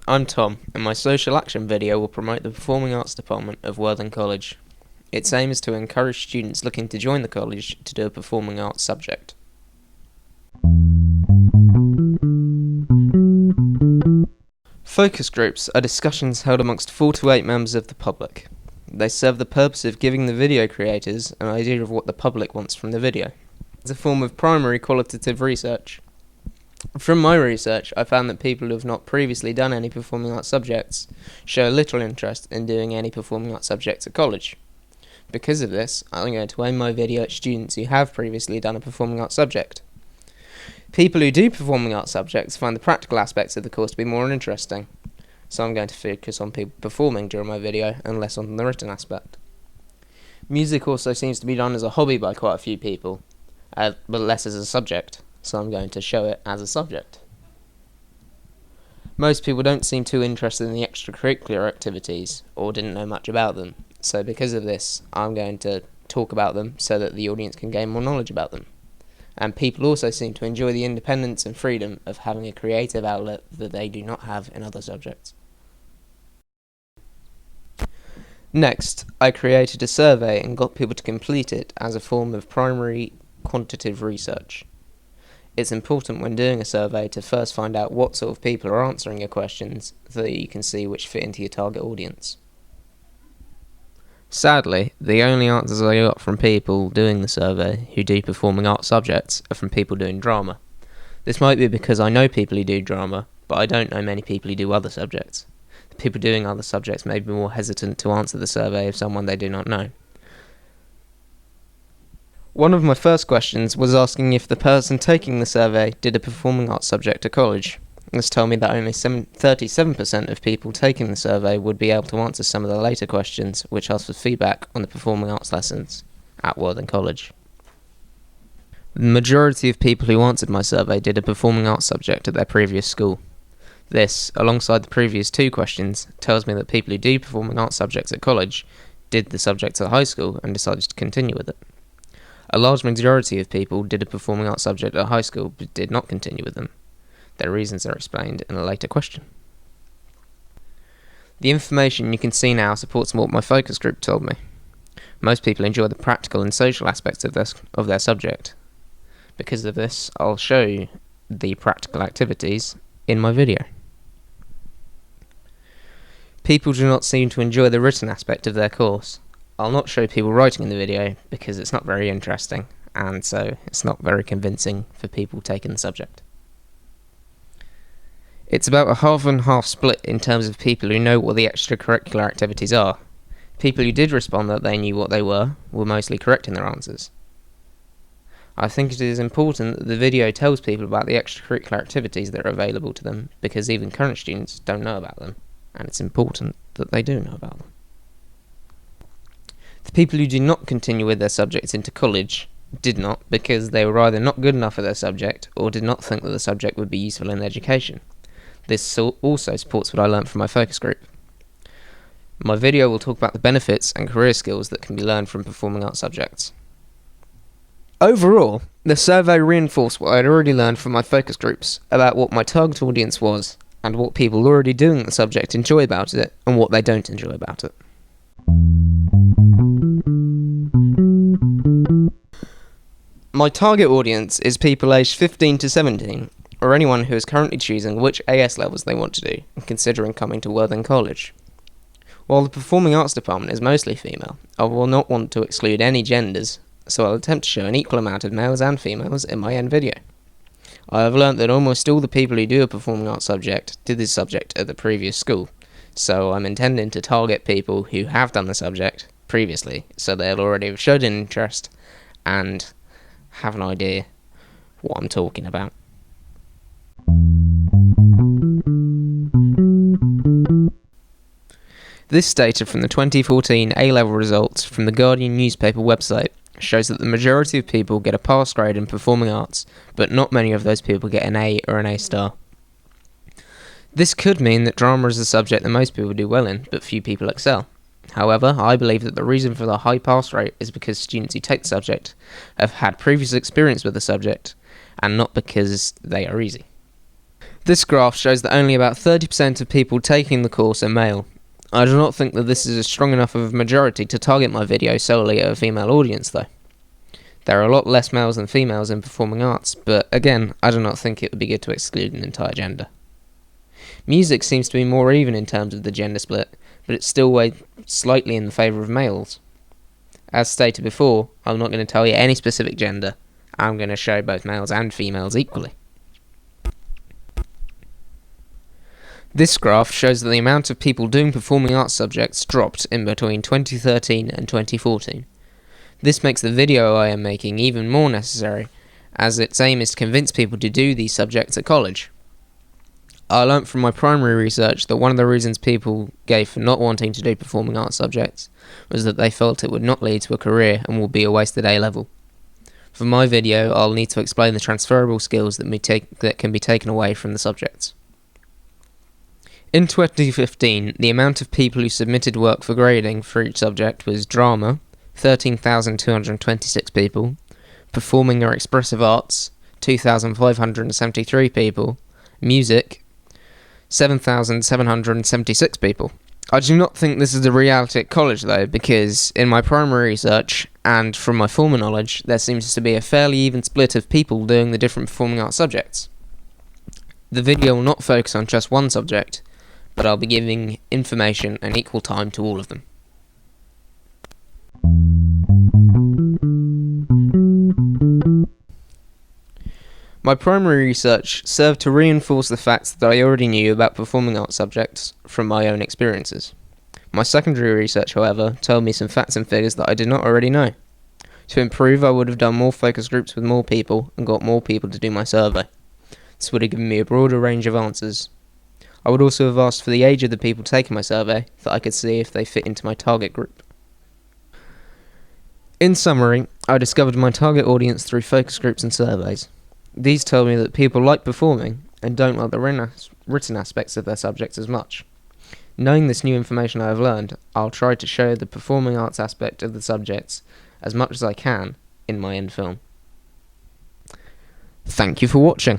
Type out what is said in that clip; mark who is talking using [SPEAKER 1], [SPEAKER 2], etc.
[SPEAKER 1] I'm Tom, and my social action video will promote the Performing Arts Department of Worthing College. Its aim is to encourage students looking to join the college to do a performing arts subject. Focus groups are discussions held amongst 4 to 8 members of the public. They serve the purpose of giving the video creators an idea of what the public wants from the video. It's a form of primary qualitative research. From my research, I found that people who have not previously done any performing arts subjects show little interest in doing any performing arts subjects at college. Because of this, I'm going to aim my video at students who have previously done a performing arts subject. People who do performing arts subjects find the practical aspects of the course to be more interesting, so I'm going to focus on people performing during my video and less on the written aspect. Music also seems to be done as a hobby by quite a few people, but less as a subject. So I'm going to show it as a subject. Most people don't seem too interested in the extracurricular activities, or didn't know much about them, so because of this, I'm going to talk about them so that the audience can gain more knowledge about them. And people also seem to enjoy the independence and freedom of having a creative outlet that they do not have in other subjects. Next, I created a survey and got people to complete it as a form of primary quantitative research. It's important when doing a survey to first find out what sort of people are answering your questions so that you can see which fit into your target audience. Sadly, the only answers I got from people doing the survey who do performing arts subjects are from people doing drama. This might be because I know people who do drama, but I don't know many people who do other subjects. The people doing other subjects may be more hesitant to answer the survey of someone they do not know. One of my first questions was asking if the person taking the survey did a performing arts subject at college. This told me that only 37% of people taking the survey would be able to answer some of the later questions, which asked for feedback on the performing arts lessons at Worthing College. The majority of people who answered my survey did a performing arts subject at their previous school. This, alongside the previous 2 questions, tells me that people who do performing arts subjects at college did the subject at high school and decided to continue with it. A large majority of people did a performing arts subject at high school but did not continue with them. Their reasons are explained in a later question. The information you can see now supports what my focus group told me. Most people enjoy the practical and social aspects of their subject. Because of this, I'll show you the practical activities in my video. People do not seem to enjoy the written aspect of their course. I'll not show people writing in the video because it's not very interesting, and so it's not very convincing for people taking the subject. It's about a half and half split in terms of people who know what the extracurricular activities are. People who did respond that they knew what they were mostly correct in their answers. I think it is important that the video tells people about the extracurricular activities that are available to them, because even current students don't know about them, and it's important that they do know about them. The people who did not continue with their subjects into college did not because they were either not good enough at their subject or did not think that the subject would be useful in education. This also supports what I learnt from my focus group. My video will talk about the benefits and career skills that can be learned from performing arts subjects. Overall, the survey reinforced what I had already learned from my focus groups about what my target audience was and what people already doing the subject enjoy about it and what they don't enjoy about it. My target audience is people aged 15 to 17, or anyone who is currently choosing which AS levels they want to do and considering coming to Worthing College. While the Performing Arts Department is mostly female, I will not want to exclude any genders, so I'll attempt to show an equal amount of males and females in my end video. I have learnt that almost all the people who do a performing arts subject did this subject at the previous school, so I'm intending to target people who have done the subject previously, so they'll already have showed an interest and have an idea what I'm talking about. This data from the 2014 A-level results from the Guardian newspaper website shows that the majority of people get a pass grade in performing arts, but not many of those people get an A or an A star. This could mean that drama is a subject that most people do well in, but few people excel. However, I believe that the reason for the high pass rate is because students who take the subject have had previous experience with the subject, and not because they are easy. This graph shows that only about 30% of people taking the course are male. I do not think that this is a strong enough of a majority to target my video solely at a female audience though. There are a lot less males than females in performing arts, but again, I do not think it would be good to exclude an entire gender. Music seems to be more even in terms of the gender split, but it's still weighed slightly in the favour of males. As stated before, I'm not going to tell you any specific gender. I'm going to show both males and females equally. This graph shows that the amount of people doing performing arts subjects dropped in between 2013 and 2014. This makes the video I am making even more necessary, as its aim is to convince people to do these subjects at college. I learnt from my primary research that one of the reasons people gave for not wanting to do performing arts subjects was that they felt it would not lead to a career and would be a wasted A-level. For my video, I'll need to explain the transferable skills that can be taken away from the subjects. In 2015, the amount of people who submitted work for grading for each subject was drama, 13,226 people, performing or expressive arts, 2,573 people, music, 7,776 people. I do not think this is the reality at college though, because in my primary research, and from my former knowledge, there seems to be a fairly even split of people doing the different performing arts subjects. The video will not focus on just one subject, but I'll be giving information and equal time to all of them. My primary research served to reinforce the facts that I already knew about performing arts subjects from my own experiences. My secondary research, however, told me some facts and figures that I did not already know. To improve, I would have done more focus groups with more people and got more people to do my survey. This would have given me a broader range of answers. I would also have asked for the age of the people taking my survey, so I could see if they fit into my target group. In summary, I discovered my target audience through focus groups and surveys. These told me that people like performing and don't like the written aspects of their subjects as much. Knowing this new information I have learned, I'll try to show the performing arts aspect of the subjects as much as I can in my end film. Thank you for watching.